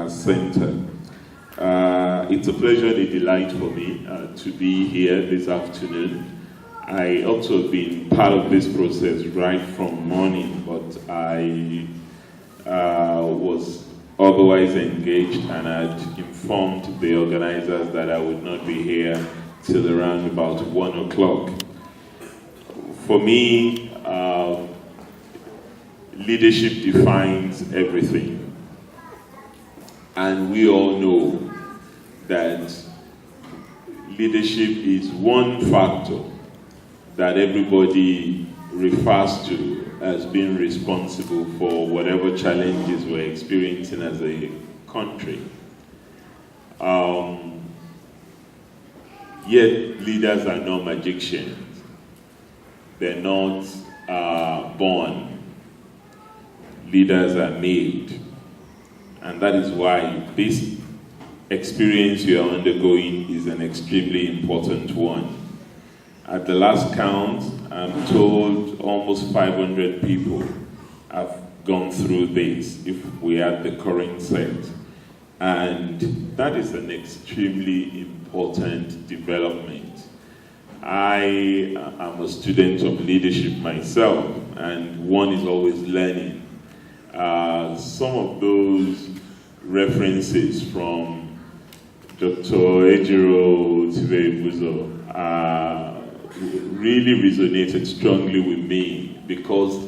Center. It's a pleasure and a delight for me to be here this afternoon. I also have been part of this process right from morning, but I was otherwise engaged and had informed the organizers that I would not be here till around about 1 o'clock. For me, leadership defines everything. And we all know that leadership is one factor that everybody refers to as being responsible for whatever challenges we're experiencing as a country. Yet leaders are not magicians. They're not born. Leaders are made. And that is why this experience you are undergoing is an extremely important one. At the last count, I'm told almost 500 people have gone through this if we add the current set. And that is an extremely important development. I am a student of leadership myself, and one is always learning. Some of those references from Dr. Ejiro Tibebuzo really resonated strongly with me, because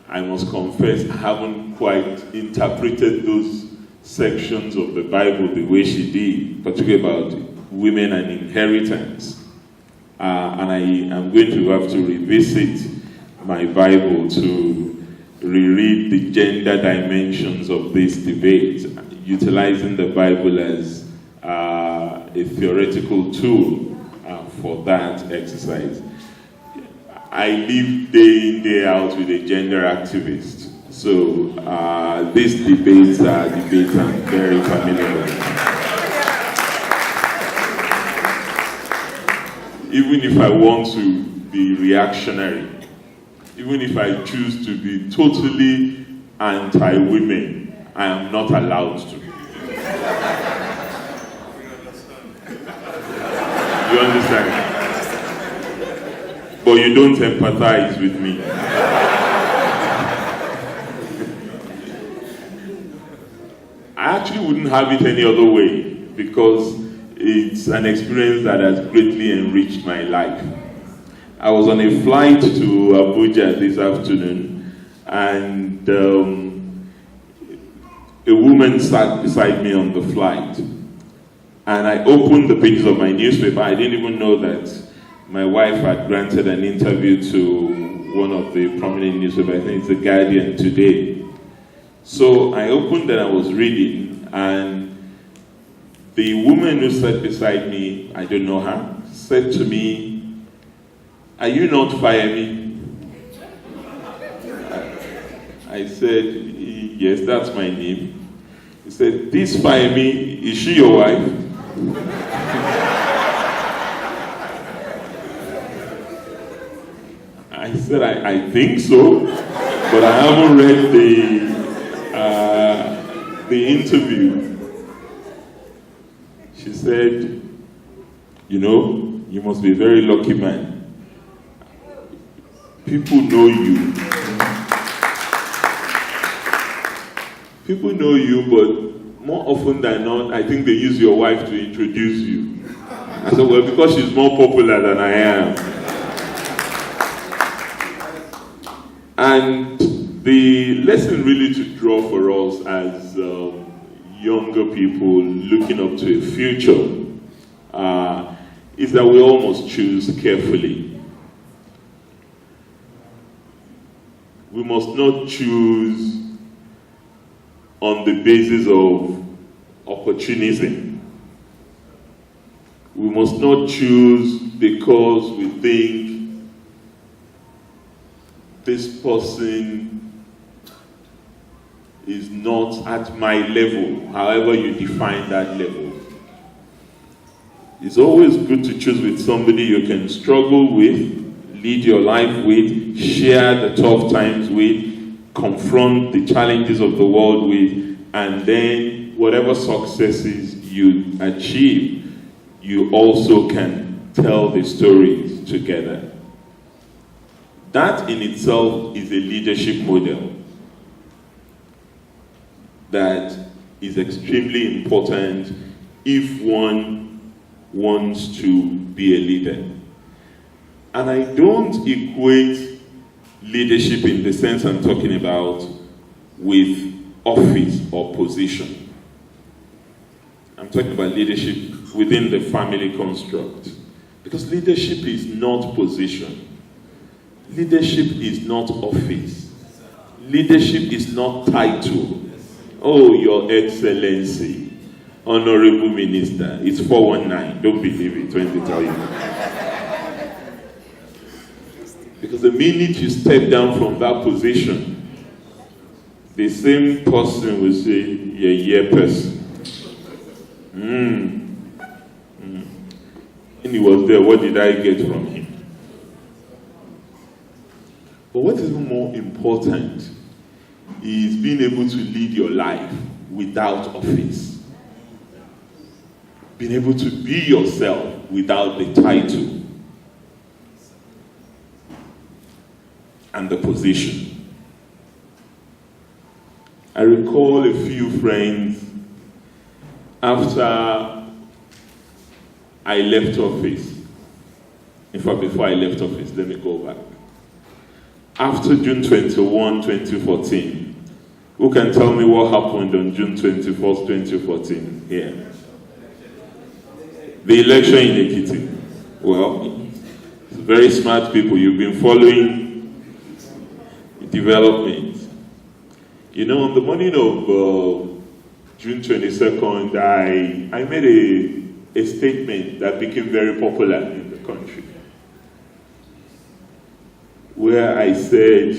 I must confess I haven't quite interpreted those sections of the Bible the way she did, particularly about women and inheritance. And I am going to have to revisit my Bible to reread the gender dimensions of this debate, utilizing the Bible as a theoretical tool for that exercise. I live day in, day out with a gender activist, so these debates are debates I'm very familiar with. Even if I want to be reactionary, even if I choose to be totally anti-women, I am not allowed to. You understand? But you don't empathize with me. I actually wouldn't have it any other way, because it's an experience that has greatly enriched my life. I was on a flight to Abuja this afternoon, and a woman sat beside me on the flight. And I opened the pages of my newspaper. I didn't even know that my wife had granted an interview to one of the prominent newspapers. I think it's The Guardian today. So I opened and I was reading, and the woman who sat beside me, I don't know her, said to me, "Are you not Fayemi?" I said, "Yes, that's my name." He said, "This Fayemi, is she your wife?" I said, I think so, but I haven't read the interview. She said, "You know, you must be a very lucky man. People know you. People know you, but more often than not, I think they use your wife to introduce you." I said, "Well, because she's more popular than I am." And the lesson really to draw for us as younger people looking up to a future is that we all must choose carefully. We must not choose on the basis of opportunism. We must not choose because we think this person is not at my level, however you define that level. It's always good to choose with somebody you can struggle with, lead your life with, share the tough times with, confront the challenges of the world with, And then whatever successes you achieve, you also can tell the stories together. That in itself is a leadership model that is extremely important if one wants to be a leader. And I don't equate leadership in the sense I'm talking about with office or position. I'm talking about leadership within the family construct. Because leadership is not position. Leadership is not office. Leadership is not title. Oh, Your Excellency, Honorable Minister. It's 419. Don't believe it when they tell you. Because the minute you step down from that position, the same person will say, yeah, person. And he was there, what did I get from him? But what is more important is being able to lead your life without office. Being able to be yourself without the title and the position. I recall a few friends after I left office. In fact, before I left office, let me go back. After June 21, 2014, who can tell me what happened on June 21st, 2014 here? The election in Ekiti. Well, very smart people, you've been following development. You know, on the morning of June 22nd, I made a statement that became very popular in the country, where I said,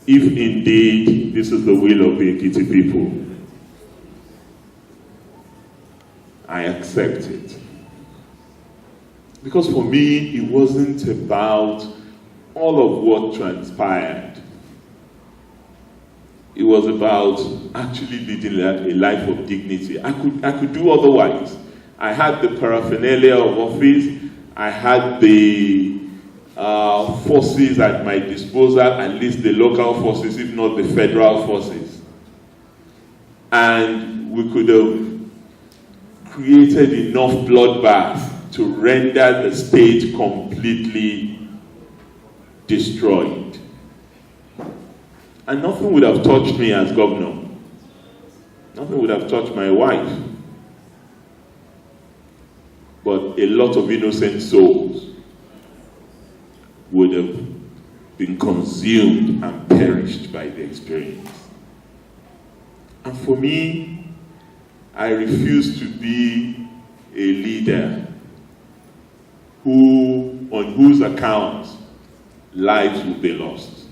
if indeed this is the will of the Ekiti people, I accept it. Because for me, it wasn't about all of what transpired. It was about actually leading a life of dignity. I could do otherwise. I had the paraphernalia of office. I had the forces at my disposal, at least the local forces, if not the federal forces. And we could have created enough bloodbath to render the state completely destroyed. And nothing would have touched me as governor. Nothing would have touched my wife. But a lot of innocent souls would have been consumed and perished by the experience. And for me, I refuse to be a leader on whose account lives will be lost.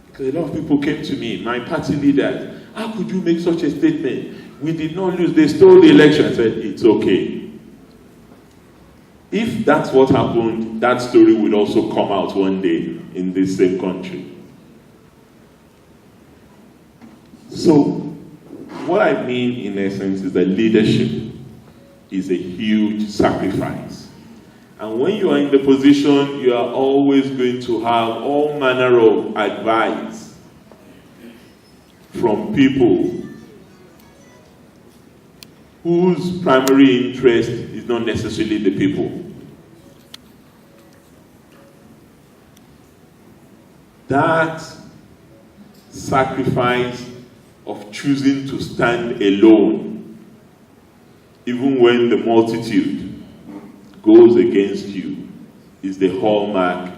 Because a lot of people came to me, my party leaders, how could you make such a statement? We did not lose, they stole the election. I said, it's okay. If that's what happened, that story would also come out one day in this same country. So, what I mean in essence is that leadership is a huge sacrifice. And when you are in the position, you are always going to have all manner of advice from people whose primary interest is not necessarily the people. That sacrifice of choosing to stand alone, even when the multitude goes against you, is the hallmark